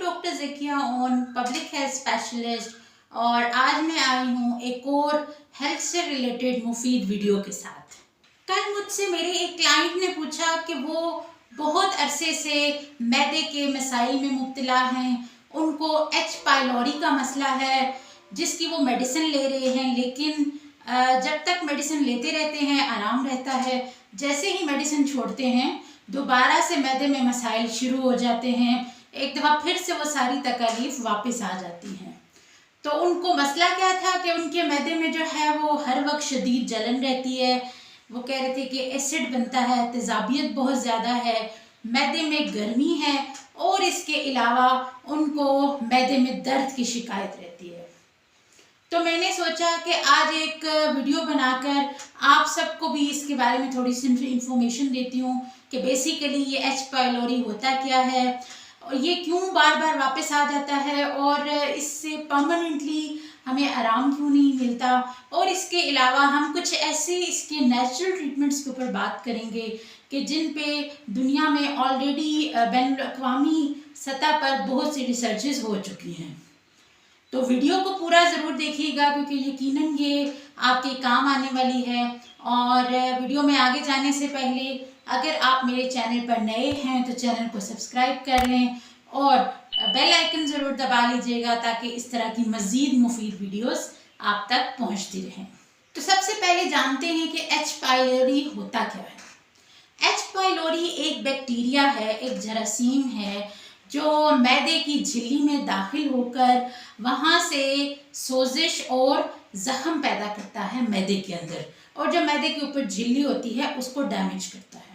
Doctor Zakia on public health specialist और आज मैं आई हूँ एक और हेल्थ से रिलेटेड मुफीद वीडियो के साथ। कल मुझसे मेरे एक क्लाइंट ने पूछा कि वो बहुत अरसे से मैदे के मसाइल में मुब्तला हैं, उनको एच पाइलोरी का मसला है जिसकी वो मेडिसिन ले रहे हैं, लेकिन जब तक मेडिसिन लेते रहते हैं आराम रहता है, जैसे ही मेडिसिन छोड़ते हैं दोबारा से मैदे में मसाइल शुरू हो जाते हैं, एक दफ़ा फिर से वो सारी तकलीफ वापस आ जाती हैं। तो उनको मसला क्या था कि उनके मैदे में जो है वो हर वक्त शदीद जलन रहती है। वो कह रहे थे कि एसिड बनता है, तेज़ाबियत बहुत ज़्यादा है, मैदे में गर्मी है और इसके अलावा उनको मैदे में दर्द की शिकायत रहती है। तो मैंने सोचा कि आज एक वीडियो बनाकर आप सबको भी इसके बारे में थोड़ी सी इंफॉर्मेशन देती हूँ कि बेसिकली ये एच पाइलोरी होता क्या है और ये क्यों बार बार वापस आ जाता है और इससे परमानेंटली हमें आराम क्यों नहीं मिलता, और इसके अलावा हम कुछ ऐसे इसके नेचुरल ट्रीटमेंट्स के ऊपर बात करेंगे कि जिन पे दुनिया में ऑलरेडी बैनुल अक़वामी सतह पर बहुत सी रिसर्चेस हो चुकी हैं। तो वीडियो को पूरा ज़रूर देखिएगा क्योंकि यकीनन ये आपके काम आने वाली है। और वीडियो में आगे जाने से पहले अगर आप मेरे चैनल पर नए हैं तो चैनल को सब्सक्राइब कर लें और बेल आइकन ज़रूर दबा लीजिएगा ताकि इस तरह की मज़ीद मुफीद वीडियोस आप तक पहुंचती रहें। तो सबसे पहले जानते हैं कि एच पाइलोरी होता क्या है। एच पाइलोरी एक बैक्टीरिया है, एक जरासीम है जो मैदे की झिल्ली में दाखिल होकर वहाँ से सोजिश और ज़ख्म पैदा करता है मैदे के अंदर, और जो मैदे के ऊपर झिल्ली होती है उसको डैमेज करता है।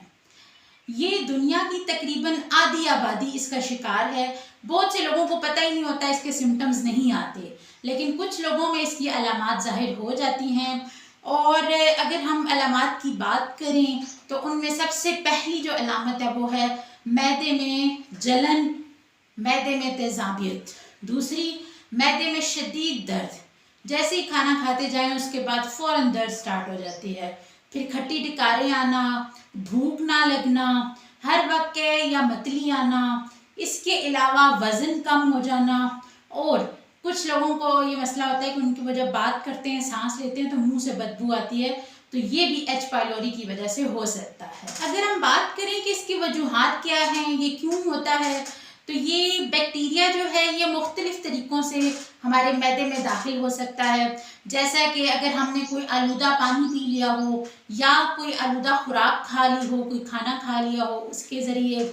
ये दुनिया की तकरीबन आधी आबादी इसका शिकार है। बहुत से लोगों को पता ही नहीं होता, इसके सिम्टम्स नहीं आते, लेकिन कुछ लोगों में इसकी अलामात ज़ाहिर हो जाती हैं। और अगर हम अलामात की बात करें तो उनमें सबसे पहली जो अलामत है वो है मैदे में जलन, मैदे में तेज़ाबियत। दूसरी, मैदे में शदीद दर्द, जैसे ही खाना खाते जाएं उसके बाद फ़ौरन दर्द स्टार्ट हो जाती है। फिर खट्टी डकारें आना, भूख ना लगना, हर वक्त के या मतली आना, इसके अलावा वज़न कम हो जाना, और कुछ लोगों को ये मसला होता है कि उनकी वो जब बात करते हैं, सांस लेते हैं तो मुंह से बदबू आती है, तो ये भी एच पाइलोरी की वजह से हो सकता है। अगर हम बात करें कि इसकी वजूहात क्या हैं, ये क्यों होता है, तो ये बैक्टीरिया जो है ये मुख्तलिफ तरीक़ों से हमारे मैदे में दाखिल हो सकता है। जैसा कि अगर हमने कोई आलूदा पानी पी लिया हो या कोई आलूदा खुराक खा ली हो, कोई खाना खा लिया हो उसके ज़रिए,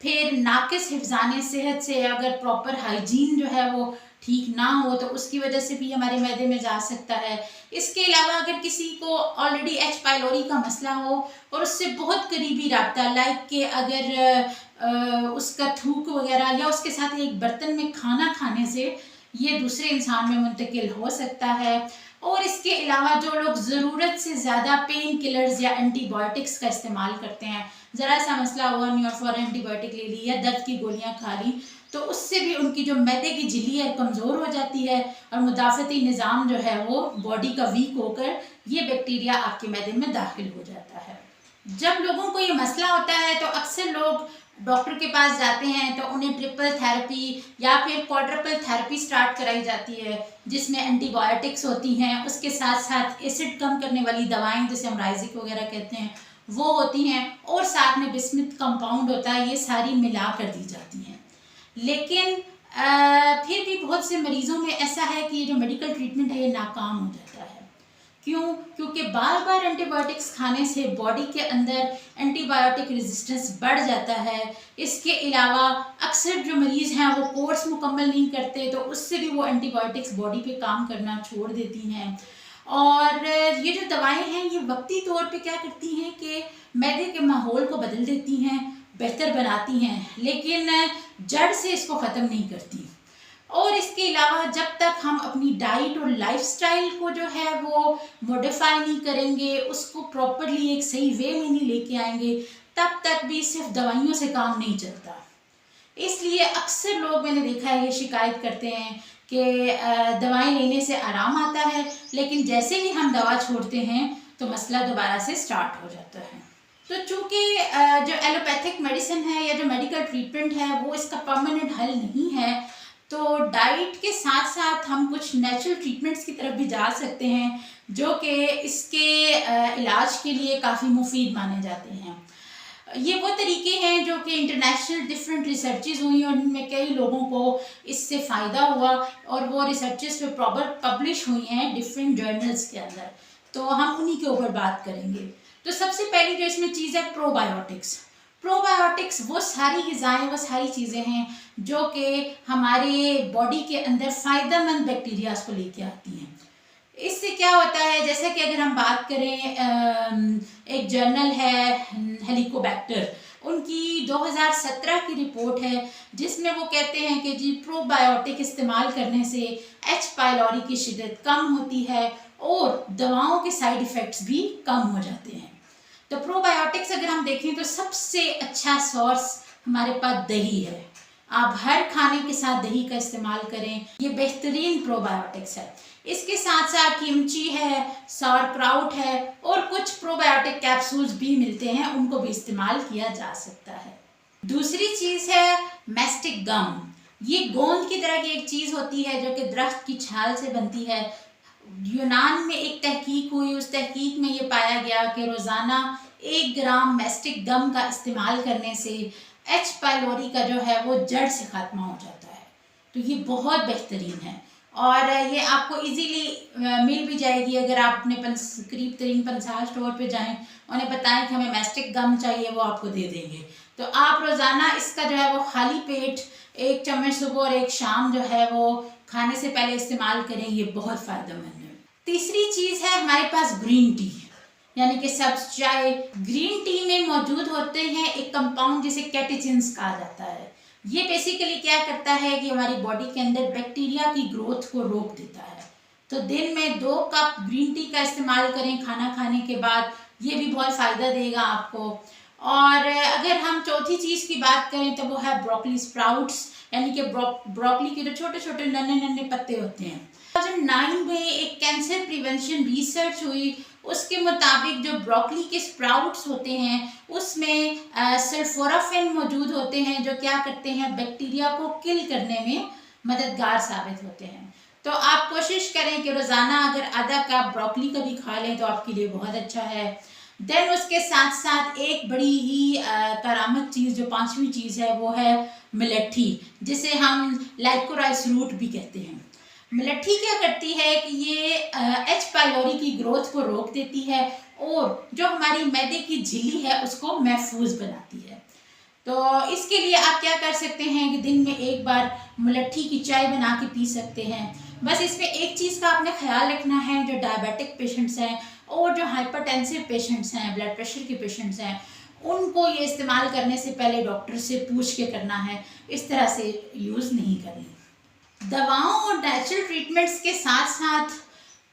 फिर नाक़िस हिफ़्ज़ाने सेहत से अगर प्रॉपर हाइजीन जो है वो ठीक ना हो तो उसकी वजह से भी हमारे मैदे में जा सकता है। इसके अलावा अगर किसी को ऑलरेडी एच पाइलोरी का मसला हो और उससे बहुत करीबी रब्ता, लाइक कि अगर उसका थूक वगैरह या उसके साथ एक बर्तन में खाना खाने से ये दूसरे इंसान में मुंतकिल हो सकता है। और इसके अलावा जो लोग ज़रूरत से ज़्यादा पेन किलर्स या एंटीबायोटिक्स का इस्तेमाल करते हैं, ज़रा सा मसला हुआ नहीं और फ़ौरन एंटीबायोटिक ले ली या दर्द की गोलियां खा ली, तो उससे भी उनकी जो मैदे की झिल्ली है कमज़ोर हो जाती है और मुदाफ़ती निज़ाम जो है वो बॉडी का वीक होकर ये बैक्टीरिया आपके मैदे में दाखिल हो जाता है। जब लोगों को ये मसला होता है तो अक्सर लोग डॉक्टर के पास जाते हैं तो उन्हें ट्रिपल थेरेपी या फिर क्वाड्रपल थेरेपी स्टार्ट कराई जाती है, जिसमें एंटीबायोटिक्स होती हैं, उसके साथ साथ एसिड कम करने वाली दवाएं जिसे हम राइजिक वगैरह कहते हैं वो होती हैं, और साथ में बिस्मिथ कंपाउंड होता है, ये सारी मिला कर दी जाती हैं। लेकिन फिर भी बहुत से मरीज़ों में ऐसा है कि ये जो मेडिकल ट्रीटमेंट है ये नाकाम हो जाता है। क्यों? क्योंकि बार बार एंटीबायोटिक्स खाने से बॉडी के अंदर एंटीबायोटिक रेजिस्टेंस बढ़ जाता है। इसके अलावा अक्सर जो मरीज़ हैं वो कोर्स मुकम्मल नहीं करते तो उससे भी वो एंटीबायोटिक्स बॉडी पे काम करना छोड़ देती हैं। और ये जो दवाएं हैं ये वक्ती तौर पे क्या करती हैं कि मैदे के माहौल को बदल देती हैं, बेहतर बनाती हैं, लेकिन जड़ से इसको ख़त्म नहीं करती। और इसके अलावा जब तक हम अपनी डाइट और लाइफस्टाइल को जो है वो मॉडिफाई नहीं करेंगे, उसको प्रॉपरली एक सही वे में नहीं लेके आएंगे, तब तक भी सिर्फ दवाइयों से काम नहीं चलता। इसलिए अक्सर लोग, मैंने देखा है, ये शिकायत करते हैं कि दवाएं लेने से आराम आता है, लेकिन जैसे ही हम दवा छोड़ते हैं तो मसला दोबारा से स्टार्ट हो जाता है। तो चूँकि जो एलोपैथिक मेडिसिन है या जो मेडिकल ट्रीटमेंट है वो इसका परमानेंट हल नहीं है, तो डाइट के साथ साथ हम कुछ नेचुरल ट्रीटमेंट्स की तरफ भी जा सकते हैं जो कि इसके इलाज के लिए काफ़ी मुफीद माने जाते हैं। ये वो तरीके हैं जो कि इंटरनेशनल डिफरेंट रिसर्चेज हुई और उनमें कई लोगों को इससे फ़ायदा हुआ और वो रिसर्चेज पे प्रॉपर पब्लिश हुई हैं डिफरेंट जर्नल्स के अंदर। तो हम उन्हीं के ऊपर बात करेंगे। तो सबसे पहली जो इसमें चीज़ है प्रोबायोटिक्स। प्रोबायोटिक्स वो सारी ग़िज़ाएँ, वो सारी चीज़ें हैं जो कि हमारे बॉडी के अंदर फ़ायदेमंद बैक्टीरियाज को लेके आती हैं। इससे क्या होता है, जैसे कि अगर हम बात करें, एक जर्नल है हेलिकोबैक्टर, उनकी 2017 की रिपोर्ट है जिसमें वो कहते हैं कि जी प्रोबायोटिक इस्तेमाल करने से एच पाइलोरी की शिद्दत कम होती है और दवाओं के साइड इफ़ेक्ट्स भी कम हो जाते हैं। तो प्रोबायोटिक्स अगर हम देखें तो सबसे अच्छा सोर्स हमारे पास दही है। आप हर खाने के साथ दही का इस्तेमाल करें, ये बेहतरीन प्रोबायोटिक्स है। इसके साथ साथ किमची है, सॉरक्राउट है और कुछ प्रोबायोटिक कैप्सूल्स भी मिलते हैं, उनको भी इस्तेमाल किया जा सकता है। दूसरी चीज़ है मैस्टिक गम। ये गोंद की तरह की एक चीज़ होती है जो कि दरख्त की छाल से बनती है। यूनान में एक तहकीक हुई, उस तहकीक में ये पाया गया कि रोज़ाना 1 ग्राम मैस्टिक गम का इस्तेमाल करने से एच पाइलोरी का जो है वो जड़ से ख़त्म हो जाता है। तो ये बहुत बेहतरीन है और ये आपको इजीली मिल भी जाएगी। अगर आप अपने करीब तरीन 50 स्टोर पे जाएं, उन्हें बताएं कि हमें मैस्टिक गम चाहिए, वो आपको दे देंगे। तो आप रोज़ाना इसका जो है वो खाली पेट 1 चम्मच सुबह और 1 शाम जो है वो खाने से पहले इस्तेमाल करें, ये बहुत फ़ायदेमंद है। तीसरी चीज़ है हमारे पास ग्रीन टी, यानी कि सब्ज़ चाय। ग्रीन टी में मौजूद होते हैं एक कंपाउंड जिसे कैटेचिन्स कहा जाता है। ये बेसिकली क्या करता है कि हमारी बॉडी के अंदर बैक्टीरिया की ग्रोथ को रोक देता है। तो दिन में 2 कप ग्रीन टी का इस्तेमाल करें खाना खाने के बाद, ये भी बहुत फ़ायदा देगा आपको। और अगर हम चौथी चीज़ की बात करें तो वो है ब्रोकली स्प्राउट्स, यानी कि ब्रोकली के जो छोटे छोटे नन्हे नन्हे पत्ते होते हैं। 2009 में एक कैंसर प्रिवेंशन रिसर्च हुई, उसके मुताबिक जो ब्रोकली के स्प्राउट्स होते हैं उसमें सल्फोराफिन मौजूद होते हैं जो क्या करते हैं, बैक्टीरिया को किल करने में मददगार साबित होते हैं। तो आप कोशिश करें कि रोज़ाना अगर आधा कप ब्रोकली का भी खा लें तो आपके लिए बहुत अच्छा है। देन उसके साथ साथ एक बड़ी ही करामत चीज़, जो 5वीं चीज़ है, वो है मिलेट्ठी, जिसे हम लाइकोराइस रूट भी कहते हैं। मिलेट्ठी क्या करती है कि ये एच पाइलोरी की ग्रोथ को रोक देती है और जो हमारी मैदे की झिल्ली है उसको महफूज बनाती है। तो इसके लिए आप क्या कर सकते हैं कि दिन में 1 बार मिलेट्ठी की चाय बना के पी सकते हैं। बस इसमें एक चीज़ का आपने ख्याल रखना है, जो डायबिटिक पेशेंट्स हैं और जो हाइपरटेंसिव पेशेंट्स हैं, ब्लड प्रेशर के पेशेंट्स हैं, उनको ये इस्तेमाल करने से पहले डॉक्टर से पूछ के करना है, इस तरह से यूज़ नहीं करनी। दवाओं और नेचुरल ट्रीटमेंट्स के साथ साथ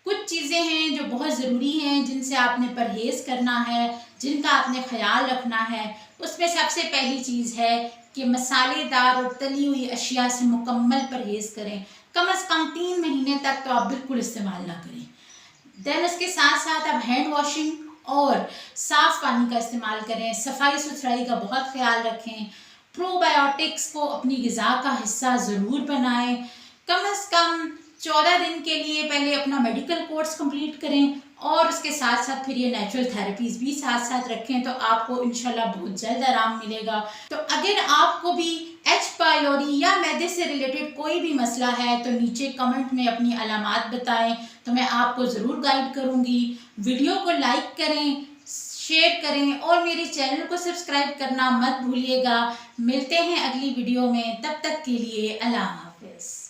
कुछ चीज़ें हैं जो बहुत ज़रूरी हैं, जिनसे आपने परहेज़ करना है, जिनका आपने ख्याल रखना है। उसमें सबसे पहली चीज़ है कि मसालेदार और तली हुई अशिया से मुकम्मल परहेज़ करें। कम से कम 3 महीने तक तो आप बिल्कुल इस्तेमाल ना करें। देन उसके साथ साथ आप हैंड वॉशिंग और साफ़ पानी का इस्तेमाल करें, सफाई सुथराई का बहुत ख्याल रखें। प्रोबायोटिक्स को अपनी ग़िज़ा का हिस्सा ज़रूर बनाएं। कम से कम 14 दिन के लिए पहले अपना मेडिकल कोर्स कंप्लीट करें और उसके साथ साथ फिर ये नेचुरल थेरेपीज़ भी साथ साथ रखें, तो आपको इंशाल्लाह बहुत जल्द आराम मिलेगा। तो अगर आपको भी एच पाइलोरी या मैदे से रिलेटेड कोई भी मसला है तो नीचे कमेंट में अपनी अलामात बताएं, तो मैं आपको ज़रूर गाइड करूँगी। वीडियो को लाइक करें, शेयर करें और मेरे चैनल को सब्सक्राइब करना मत भूलिएगा। मिलते हैं अगली वीडियो में, तब तक के लिए अल्लाह हाफ़िज़।